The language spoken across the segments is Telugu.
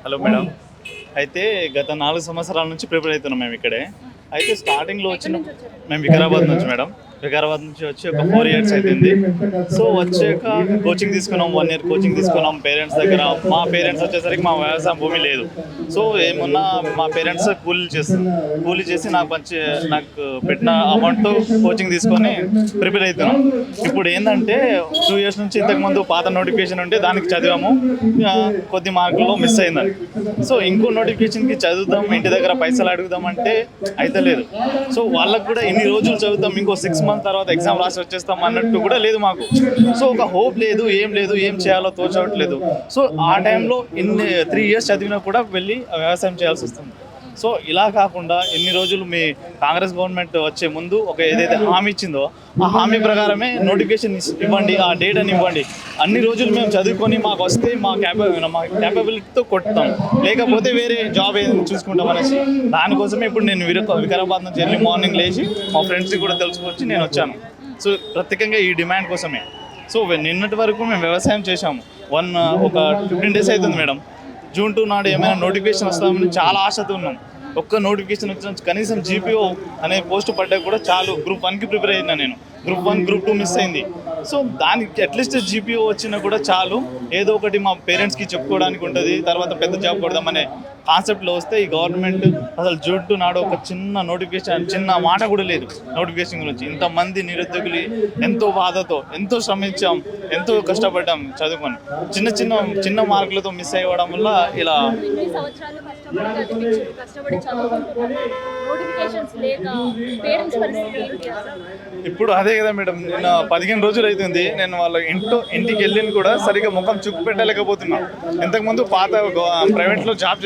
Hello madam. అయితే గత 4 సంవత్సరాల నుంచి ప్రిపేర్ అవుతున్నాం మేము ఇక్కడే. అయితే స్టార్టింగ్లో వచ్చిన మేము వికారాబాద్ నుంచి మేడం. వికారాబాద్ నుంచి వచ్చి ఒక 4 ఇయర్స్ అవుతుంది. సో వచ్చాక కోచింగ్ తీసుకున్నాం, 1 ఇయర్ కోచింగ్ తీసుకున్నాం పేరెంట్స్ దగ్గర. మా పేరెంట్స్ వచ్చేసరికి మా వ్యవసాయం భూమి లేదు. సో ఏమన్నా మా పేరెంట్స్ కూలీ చేసి నాకు పెట్టిన అమౌంట్తో కోచింగ్ తీసుకొని ప్రిపేర్ అవుతున్నాం. ఇప్పుడు ఏంటంటే 2 ఇయర్స్ నుంచి ఇంతకుముందు పాత నోటిఫికేషన్ ఉంటే దానికి చదివాము, కొద్ది మార్కుల్లో మిస్ అయిందని. సో ఇంకో నోటిఫికేషన్కి చదువుతాం, ఇంటి దగ్గర పైసలు అడుగుదాం అంటే అయితే లేదు. సో వాళ్ళకు కూడా ఇన్ని రోజులు చదువుతాం, ఇంకో 6 months తర్వాత ఎగ్జామ్ రాసి వచ్చేస్తాం అన్నట్టు కూడా లేదు మాకు. సో ఒక హోప్ లేదు, ఏం చేయాలో తోచవట్లేదు. సో ఆ టైంలో 3 years చదివినా కూడా వెళ్ళి వ్యవసాయం చేయాల్సి వస్తుంది. సో ఇలా కాకుండా ఎన్ని రోజులు మీ కాంగ్రెస్ గవర్నమెంట్ వచ్చే ముందు ఒక ఏదైతే హామీ ఇచ్చిందో ఆ హామీ ప్రకారమే నోటిఫికేషన్ ఇవ్వండి, ఆ డేట్ అని ఇవ్వండి. అన్ని రోజులు మేము చదువుకొని మాకు వస్తే మా క్యాపబిలిటీతో కొట్టుతాం, లేకపోతే వేరే జాబ్ ఏదైనా చూసుకుంటాం అనేసి దానికోసమే ఇప్పుడు నేను వికారాబాద్ నుంచి ఎర్లీ మార్నింగ్ లేచి మా ఫ్రెండ్స్కి కూడా తెలుసుకొచ్చి నేను వచ్చాను. సో ప్రత్యేకంగా ఈ డిమాండ్ కోసమే. సో నిన్నటి వరకు మేము వ్యవసాయం చేశాము. ఒక 15 days అవుతుంది మేడం. June 2 నాడు ఏమైనా నోటిఫికేషన్ వస్తామని చాలా ఆశతో ఉన్నాం. ఒక్క నోటిఫికేషన్ వచ్చిన కనీసం జీపీఓ అనే పోస్ట్ పడ్డా కూడా చాలు. Group 1కి ప్రిపేర్ అయినా నేను. Group 1, Group 2 మిస్ అయింది. సో దానికి అట్లీస్ట్ జీపీఓ వచ్చినా కూడా చాలు, ఏదో ఒకటి మా పేరెంట్స్కి చెప్పుకోవడానికి ఉంటుంది, తర్వాత పెద్ద జాబ్ కొడదామనే కాన్సెప్ట్లో వస్తే ఈ గవర్నమెంట్ అసలు June 2 నాడు ఒక చిన్న నోటిఫికేషన్, చిన్న మాట కూడా లేదు నోటిఫికేషన్ గురించి. ఇంతమంది నిరుద్యోగులు ఎంతో బాధతో ఎంతో శ్రమించాం, ఎంతో కష్టపడ్డాం చదువుకొని, చిన్న మార్కులతో మిస్ అయ్యడం వల్ల ఇలా ఇప్పుడు అదే కదా మేడం. నిన్న 15 రోజులు అవుతుంది నేను వాళ్ళ ఇంటికి వెళ్ళిన కూడా సరిగ్గా ముఖం చూపు పెట్టలేకపోతున్నా. ఇంతకుముందు పాత ప్రైవేట్లో జాబ్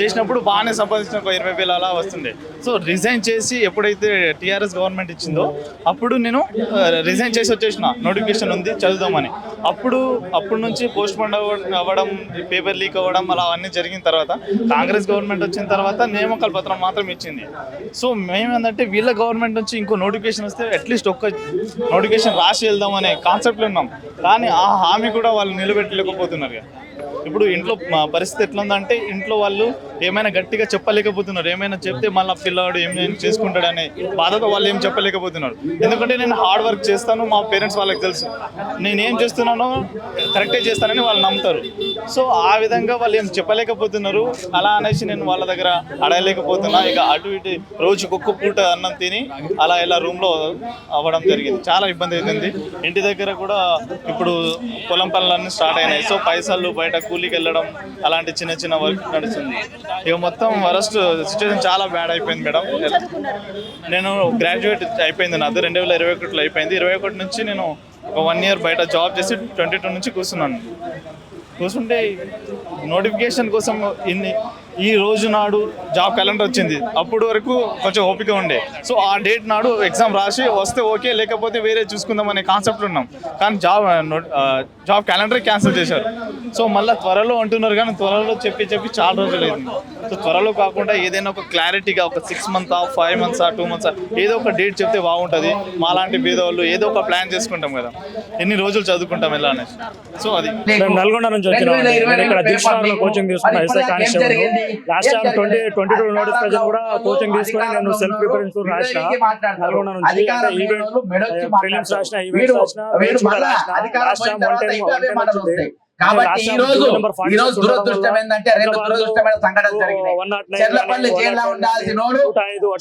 చేసినప్పుడు బాగానే సంపాదించిన ఒక 20,000 అలా వస్తుండే. సో రిజైన్ చేసి ఎప్పుడైతే టీఆర్ఎస్ గవర్నమెంట్ ఇచ్చిందో అప్పుడు నేను రిజైన్ చేసి వచ్చేసిన. నోటిఫికేషన్ ఉంది చదువుదామని. అప్పుడు నుంచి పోస్ట్ పోన్ అవ్వడం, పేపర్ లీక్ అవ్వడం అలా అన్నీ జరిగిన తర్వాత కాంగ్రెస్ గవర్నమెంట్ వచ్చిన తర్వాత నియామకాల పత్రం మాత్రం ఇచ్చింది. సో మేమేంటంటే వీళ్ళ గవర్నమెంట్ నుంచి ఇంకో నోటిఫికేషన్ వస్తే అట్లీస్ట్ ఒక్క నోటిఫికేషన్ రాసి వెళ్దాం అనే కాన్సెప్ట్లో ఉన్నాం. కానీ ఆ హామీ కూడా వాళ్ళు నిలబెట్టలేకపోతున్నారు. ఇప్పుడు ఇంట్లో పరిస్థితి ఎట్లుందంటే ఇంట్లో వాళ్ళు ఏమైనా గట్టిగా చెప్పలేకపోతున్నారు. ఏమైనా చెప్తే మళ్ళీ పిల్లవాడు ఏమైనా చేసుకుంటాడనే బాధతో వాళ్ళు ఏం చెప్పలేకపోతున్నారు. ఎందుకంటే నేను హార్డ్ వర్క్ చేస్తాను, మా పేరెంట్స్ వాళ్ళకి తెలుసు నేనేం చేస్తున్నానో కరెక్టే చేస్తానని వాళ్ళు నమ్ముతారు. సో ఆ విధంగా వాళ్ళు ఏం చెప్పలేకపోతున్నారు. అలా అనేసి నేను వాళ్ళ దగ్గర అడగలేకపోతున్నా. ఇక అటు ఇటు రోజుకి ఒక్క పూట అన్నం తిని అలా ఇలా రూమ్లో అవ్వడం జరిగింది. చాలా ఇబ్బంది అవుతుంది. ఇంటి దగ్గర కూడా ఇప్పుడు పొలం పనులన్నీ స్టార్ట్ అయినాయి. సో పైసలు బయట కూలీకి వెళ్ళడం అలాంటి చిన్న వర్క్ నడుస్తుంది. ఇక మొత్తం వరస్ట్ సిచ్యువేషన్ చాలా బ్యాడ్ అయిపోయింది మేడం. నేను గ్రాడ్యుయేట్ అయిపోయింది నాది 2021లో అయిపోయింది. 21 నుంచి నేను ఒక 1 year బయట జాబ్ చేసి 22 నుంచి కూర్చుంటే నోటిఫికేషన్ కోసం ఈ రోజు నాడు జాబ్ క్యాలెండర్ వచ్చింది. అప్పుడు వరకు కొంచెం ఓపిక ఉండే. సో ఆ డేట్ నాడు ఎగ్జామ్ రాసి వస్తే ఓకే, లేకపోతే వేరే చూసుకుందాం అనే కాన్సెప్ట్ ఉన్నాం. కానీ జాబ్ క్యాలెండర్ క్యాన్సిల్ చేశారు. సో మళ్ళీ త్వరలో అంటున్నారు, కానీ త్వరలో చెప్పి చాలా రోజులు అయింది. సో త్వరలో కాకుండా ఏదైనా ఒక క్లారిటీగా ఒక 6 months, 5 months, 2 months ఏదో ఒక డేట్ చెప్తే బాగుంటుంది. మాలాంటి పేదవాళ్ళు ఏదో ఒక ప్లాన్ చేసుకుంటాం కదా, ఎన్ని రోజులు చదువుకుంటాం ఎలా అనేసి. సో అది నల్గొండ నుంచి ఇక్కడ దీక్షలో కోచింగ్ తీసుకున్నా. SI constable last time 2022 notification కూడా కోచింగ్ తీసుకుని నేను సెల్ఫ్ ప్రిపరేషన్ రాసిన. నల్గొండ నుంచి ప్రిలిమ్స్ రాసిన, ఈవెంట్స్ రాసిన, లాస్ట్ టైం 110 వచ్చింది. కాబట్టి ఈ రోజు దురదృష్టం ఏంటంటే 2 దురదృష్టమైన సంఘటనలు జరిగినాయి. చెర్లపల్లి జైల్లో ఉండాల్సినోడు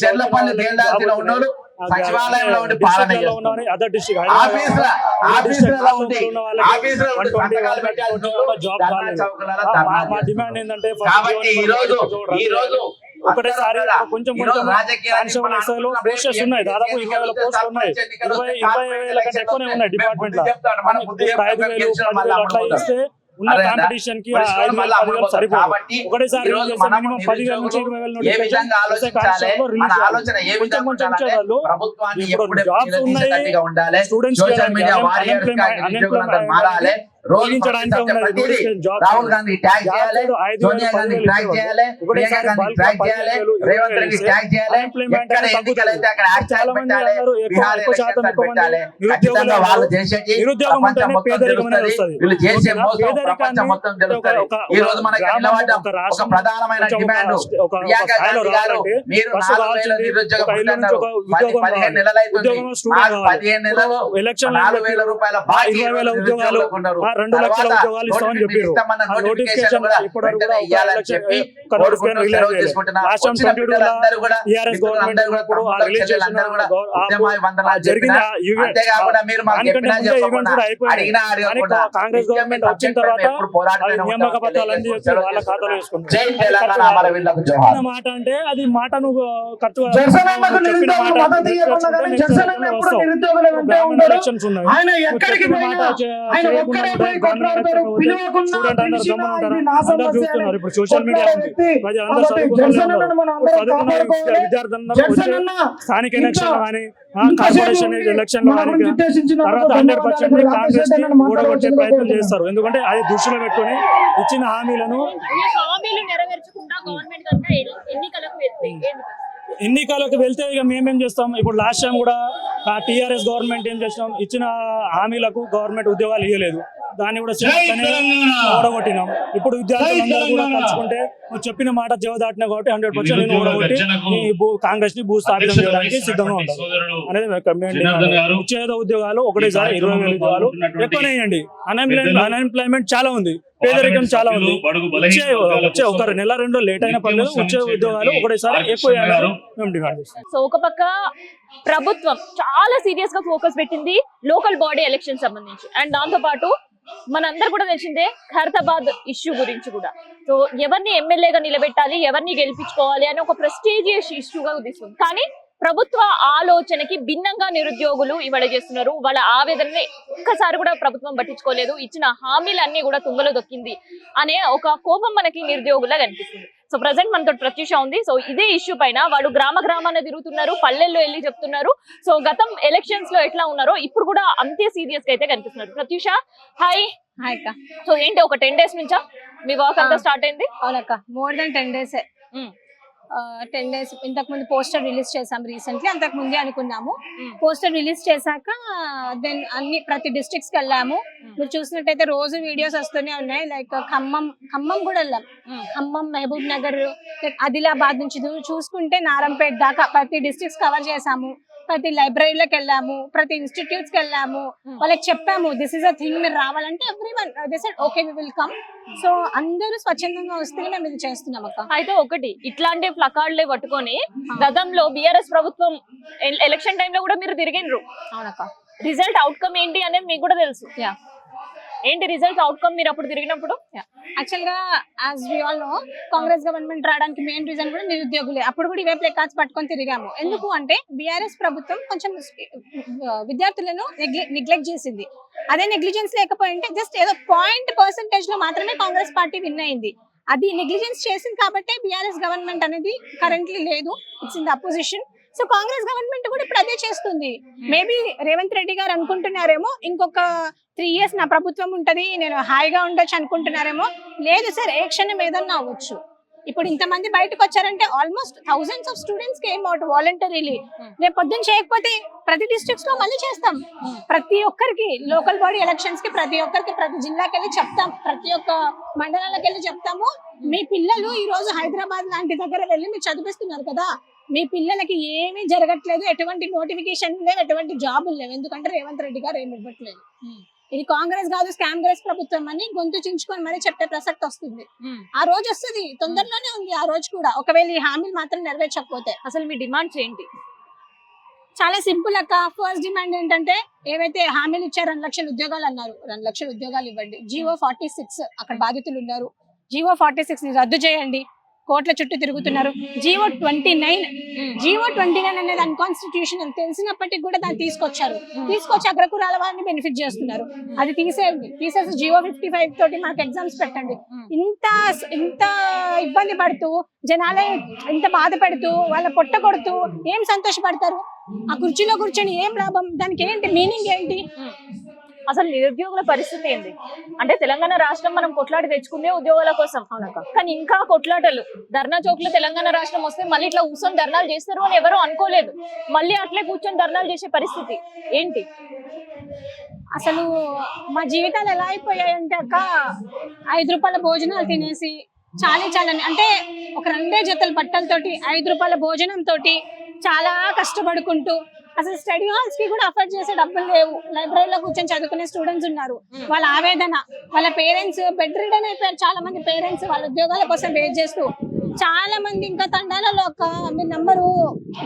చెర్లపల్లి తేల్దాల్సిన ఉన్నోడు సచివాలయంలో ఉండి పాలన చేస్తున్నారు. కాబట్టి ఈ రోజు ఒకటేసారి కొంచెం పోస్టర్స్ ఉన్నాయి. దాదాపు 20,000 పోస్టులు ఉన్నాయి. 20,000 కంటే ఎక్కువనే ఉన్నాయి డిపార్ట్మెంట్ లో. 5,000, 10,000 అట్లా ఇస్తే ఉన్న కాంపిటీషన్ కి 5,000, 10,000 సరిపోదు. ఒకటేసారి మినిమం 10,000 నుంచి 20,000 జాబ్స్ ఉన్నాయి. స్టూడెంట్స్ రోజు తొలగించడానికే ఉన్నది. ప్రతిదీ notification jobs Rahul Gandhi tag jobs చేయాలి, 5,000, సోనియా గాంధీ 10,000 ట్యాగ్ చేయాలి, ప్రియాంక ఒకటేసారి గాంధీ బల్క్ ట్యాగ్ 15,000, చేయాలి, 20,000 రేవంత్ రెడ్డి ట్యాగ్ చేయాలి. అన్ఎంప్లాయ్మెంట్ ఎక్కడ అనేది ఎన్నికలైతే అక్కడ హ్యాష్ ట్యాగ్ చాలా మంది పెట్టాలి, అందరూ బిహార్ ఎక్కువ శాతం ఎలక్షన్స్ ఎక్కువ మంది పెట్టాలి. నిరుద్యోగులు ఖచ్చితంగా వాళ్ళు చేసేటి నిరుద్యోగం ప్రపంచం ఉంటేనే మొత్తం పేదరికం అనేది తెలుస్తుంది. వస్తుంది. వీళ్ళు చేసే ఓకేనా? మోసం ప్రపంచం పేదరికాన్ని మొత్తం తెలుస్తుంది. ఈ రోజు మనకి గ్రామం, నిలబడ్డం ఒక ఒక రాష్ట్రం, ప్రధానమైన కొంచెం డిమాండ్. ఒక ప్రియాంక స్థాయిలో గాంధీ గారు రావాలంటే మీరు ఫస్ట్ 4,000 కావాల్సింది నిరుద్యోగ ఒక ఇల్లు నుంచి పుట్టినారు, ఒక ఉద్యోగం 15 కావాలి. నెలలు అవుతుంది. ఉద్యోగం స్టూడెంట్ మాకు కావాలి. 15 నెలలు ఎలక్షన్ 4,000 రూపాయల బాకీ 20,000 ఉద్యోగాలు, నిరుద్యోగులకు ఉన్నారు. 2 లక్షల తర్వాత ఉద్యోగాలు ఇస్తామని చెప్పారు. ఇస్తామన్న ఆ నోటిఫికేషన్ నోటిఫికేషన్ కూడా ఇప్పటివరకు వెంటనే కూడా ఇవ్వాలని ఎలక్షన్ చెప్పి ఒక కోరుకుంటూ నోటిఫికేషన్ రిలీజ్ సెలవు చేయలేదు. తీసుకుంటున్నాం. లాస్ట్ టైం వచ్చిన 22 బిడ్డలందరూ కూడా టీఆర్ఎస్ గవర్నమెంట్ మిత్రులందరూ కూడా ఉన్నప్పుడు ఆ తమ్ముళ్ళ రిలీజ్ చేసిన చెల్లెలందరూ కూడా ఆ ఉద్యమాయి వందనాలు జరిగిన చెప్పినా, ఈవెంట్ అంతేకాకుండా మీరు మాకు దానికంటే చెప్పినా ముందే చెప్పకుండా ఈవెంట్స్ కూడా అయిపోయినాయి. అడిగినా కానీ అడగకుండా కాంగ్రెస్ నిత్యం గవర్నమెంట్ మీ వచ్చిన సబ్జెక్ట్ తర్వాత ఎప్పుడు పోరాటమే అది నియామక పత్రాలన్నీ చెప్పి సెలవు వాళ్ళ ఖాతాలో తీసుకుంటున్నాం. వేసుకుంటారు. జై తెలంగాణ అమరవీరులకు జోహార్. చెప్పిన మాట అంటే అది మాట నువ్వు ఖర్చు జనసేనకు చెప్పిన నిరుద్యోగులు మాట మద్దతు ఇవ్వకుండా కానీ నెక్స్ట్ జనసేన ఎప్పుడు వస్తావు. నిరుద్యోగుల వెంటే గ్రామీణ ఉంటారు. ఎలక్షన్స్ ఉన్నాయి. ఆయన నువ్వు ఎక్కడికి చెప్పిన పోయినా మాట ఆయన చేయకుండా ఒక్కడే ఉంటే పోయి గ్రామీణ కొట్లాడతారు. ఎలక్షన్ పోతే పిలవకుండా స్టూడెంట్ అందరూ పిలిచినా గమ్మున ఉంటారు. ఇది నా అందరూ సమస్య చూస్తున్నారు. అని ఇప్పుడు సోషల్ మీడియా కొట్లాడే ఉంది. వ్యక్తి. ప్రజలు అందరూ కాబట్టి చదువుకున్న వాళ్ళే జనసేనను ఉన్నారు. మనం అందరం చదువుకున్న కాపాడుకోవాలి. విద్యార్థులందరూ వచ్చే జనసేన స్థానిక ఇంకా ఎలక్షన్ కానీ ఇంతసేపు కార్పొరేషన్ ఉండి ఎలక్షన్ మన గురించి ఉద్దేశించినందుకు తర్వాత ధన్యవాదాలు. 100% కాంగ్రెస్ ని రాజశేఖర్ నన్ను ఓడగొట్టే మాట్లాడవలసిందిగా ప్రయత్నం కోరుతున్నాను. చేస్తారు. ఎందుకంటే అది దృష్టిలో పెట్టుకొని ఇచ్చిన హామీలను ఈ హామీలు నెరవేర్చకుండా గవర్నమెంట్ కనుక ఎన్నికలకు వెళ్తే ఏంటి? ఎన్నికలకు వెళ్తే ఇక మేమేం చేస్తాం. ఇప్పుడు లాస్ట్ టైం కూడా టీఆర్ఎస్ గవర్నమెంట్ ఏం చేసినాం, ఇచ్చిన హామీలకు గవర్నమెంట్ ఉద్యోగాలు ఇవ్వలేదు. దాన్ని కూడా ఓడగొట్టినాం. ఇప్పుడు విద్యార్థులందరూ కూడా కలుసుకుంటే నువ్వు చెప్పిన మాట జవదాటినా కాబట్టి 100% నేను ఓడగొట్టి కాంగ్రెస్ ని భూస్థాపితం చేయడానికి సిద్ధంగా ఉంటాను అనేది ఉద్యోగ ఉద్యోగాలు ఒకటేసారి 20,000 ఉద్యోగాలు ఎక్కువనే వేయండి. అన్ఎంప్లాయ్మెంట్ చాలా ఉంది, పేదరికం చాలా ఉంది. వచ్చే ఒక నెల 2 లేట్ అయిన పర్లేదు, వచ్చే ఉద్యోగాలు ఒకటేసారి ఎక్కువ వేయాలని మేము డిమాండ్ చేస్తాం. సో ఒక పక్క ప్రభుత్వం చాలా సీరియస్ గా ఫోకస్ పెట్టింది లోకల్ బాడీ ఎలక్షన్ సంబంధించి, అండ్ దాంతో పాటు మనందరూ కూడా తెలిసిందే ఖైరతాబాద్ ఇష్యూ గురించి కూడా. సో ఎవరిని ఎమ్మెల్యేగా నిలబెట్టాలి, ఎవరిని గెలిపించుకోవాలి అని ఒక ప్రెస్టీజియస్ ఇష్యూగా తీసుకుంది. కానీ ప్రభుత్వ ఆలోచనకి భిన్నంగా నిరుద్యోగులు ఇవాళ చేస్తున్నారు. వాళ్ళ ఆవేదనని ఒక్కసారి కూడా ప్రభుత్వం పట్టించుకోలేదు. ఇచ్చిన హామీలన్నీ కూడా తుంగలో దొక్కింది అనే ఒక కోపం మనకి నిరుద్యోగులా కనిపిస్తుంది. సో ప్రజెంట్ మనతో ప్రత్యూష ఉంది. సో ఇదే ఇష్యూ పైన వాళ్ళు గ్రామాన తిరుగుతున్నారు, పల్లెల్లో వెళ్ళి చెప్తున్నారు. సో గతం ఎలక్షన్స్ లో ఎట్లా ఉన్నారో ఇప్పుడు కూడా అంతే సీరియస్ గా అయితే కనిపిస్తున్నారు. ప్రత్యూష హాయ్. హాయ్ అక్క. సో ఏంటి ఒక 10 days నుంచా మీ వర్క్ అంతా స్టార్ట్ అయింది? అవునక్క, మోర్ దెన్ 10 days. 10 days ఇంతకు ముందు పోస్టర్ రిలీజ్ చేసాం రీసెంట్లీ. అంతకు ముందే అనుకున్నాము. పోస్టర్ రిలీజ్ చేశాక దెన్ ప్రతి డిస్ట్రిక్ట్స్ కి వెళ్ళాము. మీరు చూసినట్టయితే రోజు వీడియోస్ వస్తూనే ఉన్నాయి. లైక్ ఖమ్మం కూడా వెళ్ళాం. ఖమ్మం, మహబూబ్ నగర్, ఆదిలాబాద్ నుంచి చూసుకుంటే నారంపేట దాకా ప్రతి డిస్ట్రిక్ట్స్ కవర్ చేసాము. ప్రతి లైబ్రరీలోకి వెళ్ళాము, ప్రతి ఇన్స్టిట్యూట్స్ కి వెళ్ళాము. వాళ్ళకి చెప్పాము దిస్ ఇస్ అ థింగ్, మీరు రావాలంటే everyone they said okay we will come. So అందరూ స్వచ్ఛందంగా వస్తే మేము ఇది చేస్తున్నాం అక్క. అయితే ఒకటి ఇట్లాంటి ప్లకార్డులే పట్టుకొని గతంలో బీఆర్ఎస్ ప్రభుత్వం ఎలక్షన్ టైంలో కూడా మీరు తిరిగినరు. అవునక్క. రిజల్ట్ అవుట్కమ్ ఏంటి అనేది మీకు కూడా తెలుసు. ఏంటి రిజల్ట్ అవుట్కమ్ మీరు అప్పుడు తిరిగినప్పుడు? యాక్చువల్ గా as we all know, Congress government రావడానికి మెయిన్ రీజన్ కూడా నిరుద్యోగులే. అప్పుడు కూడా ఇవే ప్లేకార్డ్స్ పట్టుకొని తిరిగాము. ఎందుకు అంటే బీఆర్ఎస్ ప్రభుత్వం కొంచెం విద్యార్థులను నెగ్లెక్ట్ చేసింది. అదే నెగ్లిజెన్స్ లేకపోయింటే జస్ట్ ఏదో % లో మాత్రమే కాంగ్రెస్ పార్టీ విన్ అయింది. అది నెగ్లిజెన్స్ చేసింది కాబట్టి బీఆర్ఎస్ గవర్నమెంట్ అనేది కరెంట్లీ లేదు, it's in the opposition. So Congress government కూడా ఇప్పుడు అదే చేస్తుంది. మేబీ రేవంత్ రెడ్డి గారు అనుకుంటున్నారేమో ఇంకొక 3 years నా ప్రభుత్వం ఉంటది, నేను హాయిగా ఉండొచ్చు అనుకుంటున్నారేమో. లేదు సార్, ఏ క్షణం ఏదన్నా అవ్వచ్చు. ఇప్పుడు ఇంతమంది బయటకు వచ్చారంటే almost thousands of students came out voluntarily. రేపు పొద్దున్న చేయకపోతే ప్రతి డిస్ట్రిక్ట్స్ లో మళ్ళీ చేస్తాం. ప్రతి ఒక్కరికి లోకల్ బాడీ ఎలక్షన్స్ కి ప్రతి ఒక్కరికి ప్రతి జిల్లాకి వెళ్ళి చెప్తాం, ప్రతి ఒక్క మండలాలకు వెళ్ళి చెప్తాము. మీ పిల్లలు ఈ రోజు హైదరాబాద్ లాంటి దగ్గర వెళ్ళి మీరు చదివిస్తున్నారు కదా, మీ పిల్లలకి ఏమీ జరగట్లేదు, ఎటువంటి నోటిఫికేషన్ లేవు, ఎటువంటి జాబులు లేవు. ఎందుకంటే రేవంత్ రెడ్డి గారు ఏమి ఇవ్వట్లేదు. ఇది కాంగ్రెస్ కాదు స్కామ్గ్రెస్ ప్రభుత్వం అని గొంతు చించుకొని మరీ చెప్పే ప్రసక్తి వస్తుంది. ఆ రోజు వస్తుంది, తొందరలోనే ఉంది ఆ రోజు కూడా, ఒకవేళ ఈ హామీలు మాత్రం నెరవేర్చకపోతే. అసలు మీ డిమాండ్స్ ఏంటి? చాలా సింపుల్ అక్క. ఫస్ట్ డిమాండ్ ఏంటంటే, ఏవైతే హామీలు ఇచ్చారు 2 లక్షల ఉద్యోగాలు అన్నారు, 2 లక్షల ఉద్యోగాలు ఇవ్వండి. జీవో 46 అక్కడ బాధితులు ఉన్నారు, జీవో 46 ని రద్దు చేయండి. కోట్ల చుట్టూ తిరుగుతున్నారు. జీవో 29 అనేది అన్కాన్స్టిట్యూషనల్ తెలిసినప్పటికీ కూడా దాన్ని తీసుకొచ్చి అగ్రకులాల వారిని బెనిఫిట్ చేస్తున్నారు. అది తీసేసి జీవో 55 తోటి మనకు ఎగ్జామ్స్ పెట్టండి. ఇంత ఇబ్బంది పడుతూ జనాలే ఇంత బాధ పెడుతూ వాళ్ళ పొట్ట కొడుతూ ఏం సంతోషపడతారు? ఆ కుర్చీలో కూర్చొని ఏం లాభం? దానికి ఏంటి మీనింగ్ ఏంటి? అసలు నిరుద్యోగుల పరిస్థితి ఏంది అంటే తెలంగాణ రాష్ట్రం మనం కొట్లాడి తెచ్చుకుందే ఉద్యోగాల కోసం, కానీ ఇంకా కొట్లాటలు. ధర్నా చౌక్ లో తెలంగాణ రాష్ట్రం వస్తే మళ్ళీ ఇట్లా కూర్చొని ధర్నాలు చేస్తారు అని ఎవరు అనుకోలేదు. మళ్ళీ అట్లే కూర్చొని ధర్నాలు చేసే పరిస్థితి ఏంటి? అసలు మా జీవితాలు ఎలా అయిపోయాయంటే అక్క, 5 రూపాయల భోజనాలు తినేసి చాలా అంటే ఒక 2 జతల బట్టలతోటి 5 రూపాయల భోజనం తోటి చాలా కష్టపడుకుంటూ, అసలు స్టడీ హాల్స్ కి కూడా అఫోర్డ్ చేసే డబ్బులు లేవు. లైబ్రరీలో కూర్చొని చదువుకునే స్టూడెంట్స్ ఉన్నారు. వాళ్ళ ఆవేదన, వాళ్ళ పేరెంట్స్ బెడ్ రిడన్ అయిపోయారు. చాలా మంది పేరెంట్స్ వాళ్ళ ఉద్యోగాల కోసం వెయిట్ చేస్తూ, చాలా మంది ఇంకా తండాలలో ఒక మీ నంబరు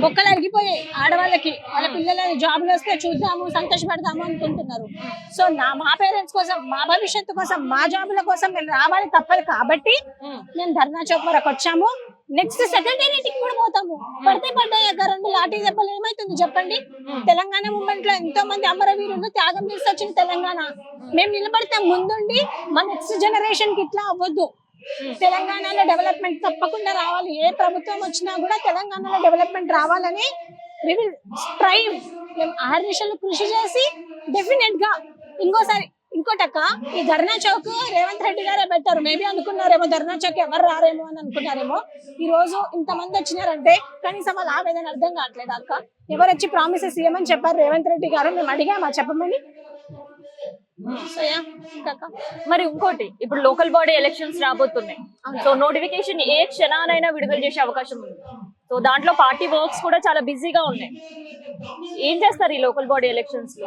బొక్కలు అరిగిపోయాయి ఆడవాళ్ళకి. వాళ్ళ పిల్లల జాబులు వస్తే చూద్దాము, సంతోషపడదాము అనుకుంటున్నారు. సో మా పేరెంట్స్ కోసం, మా భవిష్యత్తు కోసం, మా జాబుల కోసం మేము రావాలి తప్పదు. కాబట్టి మేము ధర్నా చౌక్ వరకు వచ్చాము. నెక్స్ట్ సెకండ్ యూనిట్కి కూడా పోతాము. పడ్డాయి 2 లాఠీ దెబ్బలు ఏమైతుంది చెప్పండి? తెలంగాణ మూవ్మెంట్ లో ఎంతో మంది అమరవీరులు త్యాగం చేసి వచ్చిన తెలంగాణ. మేము నిలబడతాం ముందుండి. మా నెక్స్ట్ జనరేషన్ కి ఇట్లా అవ్వద్దు. తెలంగాణలో డెవలప్మెంట్ తప్పకుండా రావాలి. ఏ ప్రభుత్వం వచ్చినా కూడా తెలంగాణలో డెవలప్మెంట్ రావాలని వి విల్ స్ట్రైవ్. మేము ఆర్నిషన్లు కృషి చేసి డెఫినెట్ గా ఇంకోటక్క, ఈ ధర్నా చౌక్ రేవంత్ రెడ్డి గారే పెట్టారు. మేబీ అనుకున్నారేమో ధర్నా చౌక్ ఎవరు రారేమో అని అనుకున్నారేమో. ఈ రోజు ఇంతమంది వచ్చినారంటే కనీసం వాళ్ళ ఆవేదన అర్థం కావట్లేదు అక్క. ఎవరు వచ్చి ప్రామిసెస్ ఇవ్వమని చెప్పారు రేవంత్ రెడ్డి గారు, మేము అడిగామా చెప్పమని. మరి ఇంకోటి, ఇప్పుడు లోకల్ బాడీ ఎలక్షన్స్ రాబోతున్నాయి. సో నోటిఫికేషన్ ఏ క్షణానైనా విడుదల చేసే అవకాశం ఉంది. సో దాంట్లో పార్టీ వర్క్స్ కూడా చాలా బిజీగా ఉన్నాయి. ఏం చేస్తారు ఈ లోకల్ బాడీ ఎలక్షన్స్ లో?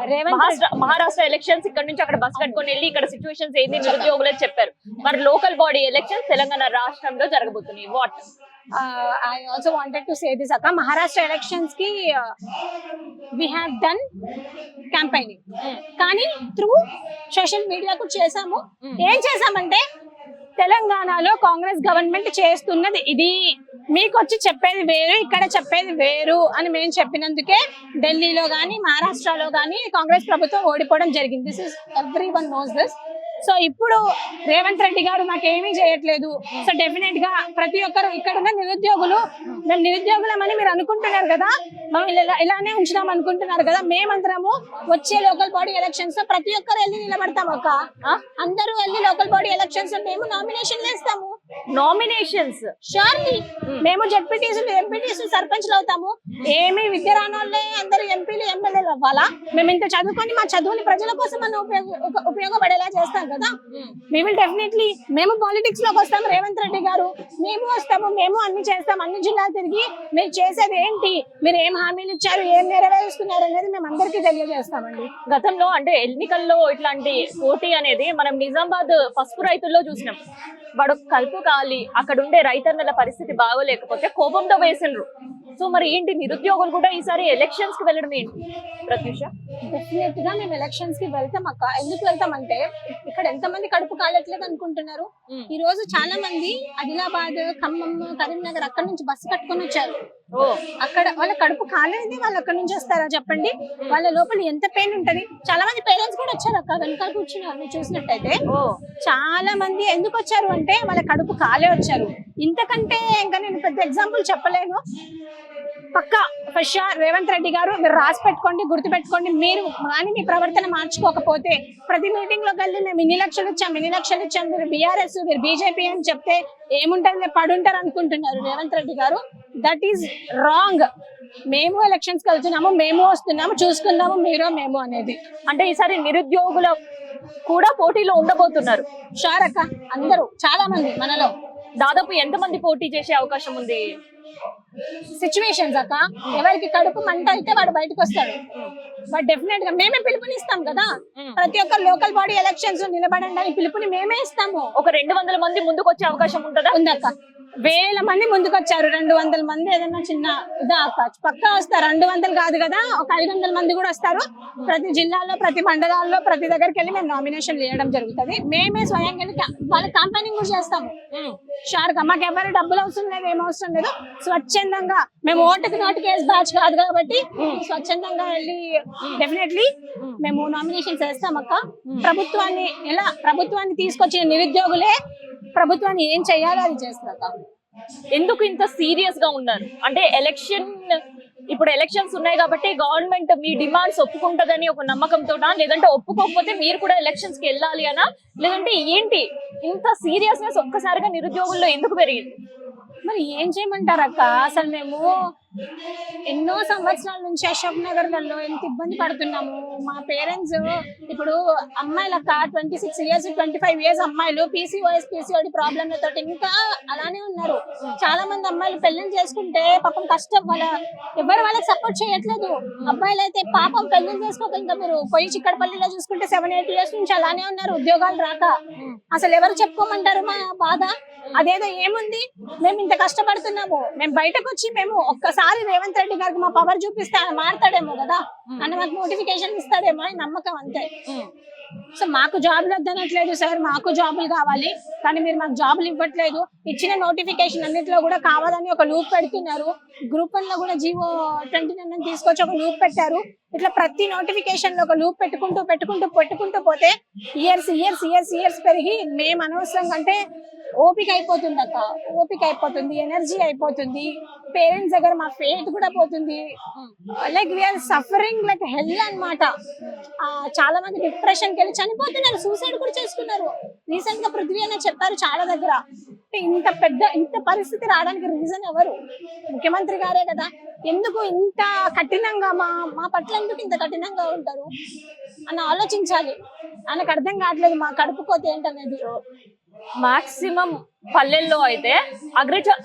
మహారాష్ట్ర ఎలక్షన్స్ ఇక్కడ నుంచి అక్కడ బస్ కట్టుకొని వెళ్ళి ఇక్కడ సిచ్యువేషన్స్ ఏంది నిరుద్యోగులే చెప్పారు. మరి లోకల్ బాడీ ఎలక్షన్స్ తెలంగాణ రాష్ట్రంలో జరగబోతున్నాయి. What I also wanted to say this akka, Maharashtra elections ki we have done campaigning కానీ through social media ku చేసాము. ఏం చేసామంటే తెలంగాణలో కాంగ్రెస్ గవర్నమెంట్ చేస్తున్నది ఇది, మీకు వచ్చి చెప్పేది వేరు, ఇక్కడ చెప్పేది వేరు అని మేము చెప్పినందుకే ఢిల్లీలో గానీ మహారాష్ట్రలో గానీ కాంగ్రెస్ ప్రభుత్వం ఓడిపోవడం జరిగింది. This is everyone knows this. So ఇప్పుడు రేవంత్ రెడ్డి గారు మాకేమీ చేయట్లేదు. సో డెఫినెట్ గా ప్రతి ఒక్కరు ఇక్కడ ఉన్న నిరుద్యోగులు, మేము నిరుద్యోగులమని మీరు అనుకుంటున్నారు కదా, మేము ఇలానే ఉంచుదాం అనుకుంటున్నారు కదా, మేమందరము వచ్చే లోకల్ బాడీ ఎలక్షన్స్ లో ప్రతి ఒక్కరు వెళ్ళి నిలబడతాం అక్క. అందరూ వెళ్ళి లోకల్ బాడీ ఎలక్షన్స్ లో మేము నామినేషన్ వేస్తాము. నామినేషన్స్ షూర్లీ మేము జెడ్పీటీసీలు, ఎంపీటీసీలు, సర్పంచ్లు అవుతాము. ఏమి విద్య రానోళ్ళే అందరూ ఎంపీలు, ఎమ్మెల్యేలు అవ్వాలా? మేము ఇంత చదువుకొని మా చదువుని ప్రజల కోసం మనం ఉపయోగపడేలా చేస్తాం కదా. వి విల్ డెఫినెట్లీ, మేము పాలిటిక్స్ లోకి వస్తాము. రేవంత్ రెడ్డి గారు మేము వస్తాము, మేము అన్ని చేస్తాం. అన్ని జిల్లాలు తిరిగి మీరు చేసేది ఏంటి, మీరు ఏం హామీలు ఇచ్చారు, ఏం నెరవేరుస్తున్నారు అనేది మేము అందరికీ తెలియజేస్తామండి. గతంలో అంటే ఎన్నికల్లో ఇట్లాంటి పోటీ అనేది మనం నిజామాబాద్ పసుపు రైతుల్లో చూసినాం. వాడు కలుపు కాలి అక్కడ ఉండే రైతన్నల పరిస్థితి బాగోలేకపోతే కోపంతో వేసిండ్రు. సో మరి ఏంటి నిరుద్యోగులు కూడా ఈసారి ఎలక్షన్స్ కి వెళ్ళడం ఏంటి ప్రత్యూష? డెఫినెట్ గా మేము ఎలక్షన్స్ కి వెళ్తాం అక్క. ఎందుకు వెళ్తామంటే ఇక్కడ ఎంతమంది కడుపు కాలట్లేదు అనుకుంటున్నారు. ఈ రోజు చాలా మంది ఆదిలాబాద్, ఖమ్మం, కరీంనగర్ అక్కడ నుంచి బస్సు కట్టుకొని వచ్చారు. అక్కడ వాళ్ళ కడుపు కాలేది, వాళ్ళు అక్కడ నుంచి వస్తారా చెప్పండి? వాళ్ళ లోపల ఎంత పెయిన్ ఉంటది. చాలా మంది పేరెంట్స్ కూడా వచ్చారు అక్క, వెనకాల కూర్చున్నారు. మీరు చూసినట్టయితే చాలా మంది ఎందుకు వచ్చారు అంటే వాళ్ళ కడుపు కాలే వచ్చారు. ఇంతకంటే ఇంకా నేను పెద్ద ఎగ్జాంపుల్ చెప్పలేను. పక్కా ఫస్ట్ రేవంత్ రెడ్డి గారు మీరు రాసి పెట్టుకోండి, గుర్తు పెట్టుకోండి. మీరు కానీ మీ ప్రవర్తన మార్చుకోకపోతే ప్రతి మీటింగ్ లోకి వెళ్ళి మేము ఇన్ని లక్షలు ఇచ్చాం, మీరు బీఆర్ఎస్, మీరు బీజేపీ అని చెప్తే ఏముంటుంది, పడుంటారు అనుకుంటున్నారు రేవంత్ రెడ్డి గారు. That is wrong. మేము ఎలక్షన్స్ కి వెళ్తున్నాము, మేము వస్తున్నాము, చూసుకుందాము మీరు మేము అనేది. అంటే ఈసారి నిరుద్యోగుల కూడా పోటీలో ఉండబోతున్నారు. షూర్ అక్క, అందరూ చాలా మంది మనలో. దాదాపు ఎంత మంది పోటీ చేసే అవకాశం ఉంది? సిచ్యువేషన్స్ అక్క, ఎవరికి కడుపు మంట అయితే వాడు బయటకు వస్తాడు. బట్ డెఫినెట్ గా మేమే పిలుపునిస్తాం కదా, ప్రతి ఒక్క లోకల్ బాడీ ఎలక్షన్స్ నిలబడండి అని పిలుపుని మేమే ఇస్తాము. ఒక 200 మంది ముందుకు వచ్చే అవకాశం ఉంటుందా? ఉందక్క, 1000 మంది ముందుకు వచ్చారు. 200 మంది ఏదన్నా చిన్న ఇదా అక్క, పక్కా వస్తారు. 200 కాదు కదా, ఒక 500 మంది కూడా వస్తారు. ప్రతి జిల్లాలో, ప్రతి మండలాల్లో, ప్రతి దగ్గరికి వెళ్ళి మేము నామినేషన్లు వేయడం జరుగుతుంది. మేమే స్వయంగా వాళ్ళ క్యాంపెయినింగ్ కూడా చేస్తాము. షూర్ గా మాకు ఎవరు డబ్బులు అవసరం లేదు, ఏం అవసరం లేదు. స్వచ్ఛందంగా మేము ఓటుకి నోటుకి వేసి బ్యాచ్ కాదు కాబట్టి స్వచ్ఛందంగా వెళ్ళి డెఫినెట్లీ మేము నామినేషన్స్ వేస్తాం అక్క. ప్రభుత్వాన్ని తీసుకొచ్చిన నిరుద్యోగులే ప్రభుత్వాన్ని ఏం చేయాలో అది చేస్తారు. ఎందుకు ఇంత సీరియస్ గా ఉన్నారు అంటే ఎలక్షన్ ఇప్పుడు ఎలక్షన్స్ ఉన్నాయి కాబట్టి గవర్నమెంట్ మీ డిమాండ్స్ ఒప్పుకుంటదని ఒక నమ్మకంతోనా, లేదంటే ఒప్పుకోకపోతే మీరు కూడా ఎలక్షన్స్ కి వెళ్ళాలి అనా, లేదంటే ఏంటి ఇంత సీరియస్నెస్ ఒక్కసారిగా నిరుద్యోగుల్లో ఎందుకు పెరిగింది? మరి ఏం చేయమంటారు అక్క? అసలు మేము ఎన్నో సంవత్సరాల నుంచి అశోక్ నగర్లలో ఎంత ఇబ్బంది పడుతున్నాము. మా పేరెంట్స్ ఇప్పుడు అమ్మాయిలక్క 26 years 25 years అమ్మాయిలు పీసీఓడి ప్రాబ్లంలతో ఇంకా అలానే ఉన్నారు. చాలా మంది అమ్మాయిలు పెళ్లిళ్ళు చేసుకుంటే పాపం కష్టం, ఎవరు వాళ్ళకి సపోర్ట్ చేయట్లేదు. అబ్బాయిలు అయితే పాపం పెళ్లిళ్ళు చేసుకోక ఇంకా మీరు పోయి చిక్కడపల్లిలో చూసుకుంటే 7-8 years నుంచి అలానే ఉన్నారు, ఉద్యోగాలు రాక. అసలు ఎవరు చెప్పుకోమంటారు మా బాధ? అదేదో ఏముంది, మేము ఇంత కష్టపడుతున్నాము, మేము బయటకు వచ్చి మేము ఒక్కసారి రేవంత్ రెడ్డి గారికి మా పవర్ చూపిస్తే ఆయన మారుతాడేమో కదా అని మాకు నోటిఫికేషన్ ఇస్తాడేమో అని నమ్మకం, అంతే. సో మాకు జాబులు వద్దనట్లేదు సార్, మాకు జాబులు కావాలి, కానీ మీరు మాకు జాబులు ఇవ్వట్లేదు. ఇచ్చిన నోటిఫికేషన్ అన్నింటిలో కూడా కావాలని ఒక లూప్ పెడుతున్నారు. గ్రూప్ 1 లో కూడా జీవో 29 తీసుకొచ్చి ఒక లూప్ పెట్టారు. ఇట్లా ప్రతి నోటిఫికేషన్ లో ఒక లూప్ పెట్టుకుంటూ పోతే ఇయర్స్ పెరిగి మేము అనవసరంగా అంటే ఓపిక అయిపోతుంది అక్క, ఓపిక అయిపోతుంది, ఎనర్జీ అయిపోతుంది, పేరెంట్స్ దగ్గర మా ఫేత్ కూడా పోతుంది. Like we are suffering like hell అన్నమాట. చాలా మంది డిప్రెషన్ కి వెళ్ళి చనిపోతున్నారు, సూసైడ్ కూడా చేసుకున్నారు. రీసెంట్ గా పృథ్వీ అనే చెప్పారు చాలా దగ్గర. ఇంత పరిస్థితి రావడానికి రీజన్ ఎవరు? ముఖ్యమంత్రి గారే కదా. ఎందుకు ఇంత కఠినంగా మా పట్ల ఎందుకు ఇంత కఠినంగా ఉంటారు అని ఆలోచించాలి. ఆయనకు అర్థం కావట్లేదు మా కడుపుకోతే ఏంటనేది. మాక్సిమం పల్లెల్లో అయితే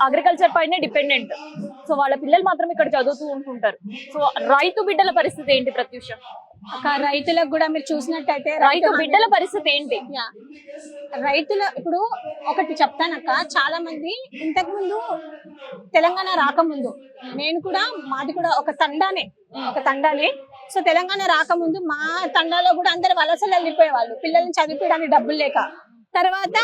అగ్రికల్చర్ పైనే డిపెండెంట్. సో వాళ్ళ పిల్లలు మాత్రం ఇక్కడ చదువుతూ ఉంటుంటారు. సో రైతు బిడ్డల పరిస్థితి ఏంటి ప్రత్యూష? అక్క రైతులకు కూడా మీరు చూసినట్టయితే రైతు బిడ్డల పరిస్థితి ఏంటి? రైతులు ఇప్పుడు ఒకటి చెప్తానక్క, చాలా మంది ఇంతకు ముందు తెలంగాణ రాకముందు నేను కూడా మాది కూడా ఒక తండానే. సో తెలంగాణ రాకముందు మా తండాలో కూడా అందరు వలసలు వెళ్ళిపోయేవాళ్ళు, పిల్లల్ని చదివించడానికి డబ్బులు లేక. తర్వాత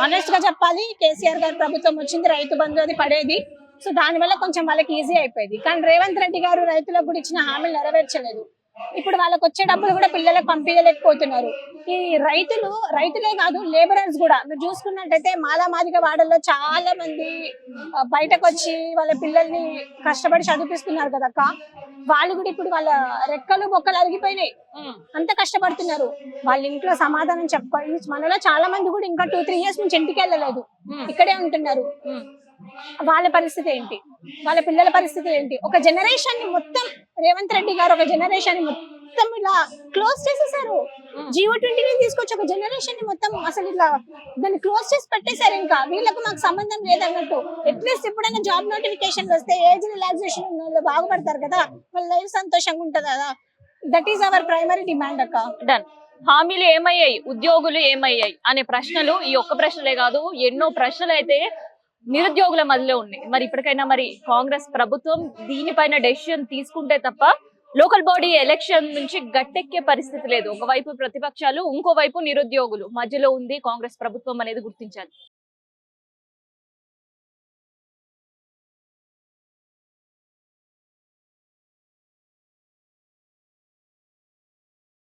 ఆనెస్ట్ గా చెప్పాలి, కేసీఆర్ గారి ప్రభుత్వం వచ్చింది, రైతు బంధు అది పడేది. సో దానివల్ల కొంచెం వాళ్ళకి ఈజీ అయిపోయింది. కానీ రేవంత్ రెడ్డి గారు రైతులకు కూడా ఇచ్చిన హామీలు నెరవేర్చలేదు. ఇప్పుడు వాళ్ళకి వచ్చే డబ్బులు కూడా పిల్లలకు పంపించలేకపోతున్నారు. ఈ రైతులే కాదు, లేబరర్స్ కూడా మీరు చూసుకున్నట్టయితే మాదిగ వాడల్లో చాలా మంది బయటకు వచ్చి వాళ్ళ పిల్లల్ని కష్టపడి చదివిస్తున్నారు కదక్క. వాళ్ళు కూడా ఇప్పుడు వాళ్ళ రెక్కలు బొక్కలు అరిగిపోయినాయి, అంత కష్టపడుతున్నారు. వాళ్ళ ఇంట్లో సమాధానం చెప్పుకోవాలి. మనలో చాలా మంది కూడా ఇంకా 2-3 years నుంచి ఇంటికి వెళ్ళలేదు, ఇక్కడే ఉంటున్నారు. వాళ్ళ పరిస్థితి ఏంటి? వాళ్ళ పిల్లల పరిస్థితి ఏంటి? ఒక జనరేషన్ ని మొత్తం రేవంత్ రెడ్డి గారు ఒక జనరేషన్ ని మొత్తం ఇలా క్లోజ్ చేసేసారు. జీవో 29 తీసుకొచ్చి ఒక జనరేషన్ ని మొత్తం అసలు ఇట్లా దాన్ని క్లోజ్ చేసి పెట్టేశారు. ఇంకా వీళ్ళకు మాకు సంబంధం లేదన్నట్టు. అట్లీస్ట్ ఎప్పుడైనా జాబ్ నోటిఫికేషన్ వస్తే ఏజ్ రిలాక్సేషన్ ఉన్న వాళ్ళు బాగుపడతారు కదా, వాళ్ళ లైఫ్ సంతోషంగా ఉంటది కదా. That is our primary demand అక్క. డన్. హామీలు ఏమయ్యాయి, ఉద్యోగులు ఏమయ్యాయి అనే ప్రశ్నలు ఈ ఒక్క ప్రశ్నలే కాదు, ఎన్నో ప్రశ్నలు అయితే నిరుద్యోగుల మధ్యలో ఉన్నాయి. మరి ఇప్పటికైనా మరి కాంగ్రెస్ ప్రభుత్వం దీనిపైన డెసిషన్ తీసుకుంటే తప్ప లోకల్ బాడీ ఎలక్షన్ నుంచి గట్టెక్కే పరిస్థితి లేదు. ఒకవైపు ప్రతిపక్షాలు, ఇంకోవైపు నిరుద్యోగులు, మధ్యలో ఉంది కాంగ్రెస్ ప్రభుత్వం అనేది గుర్తించాలి.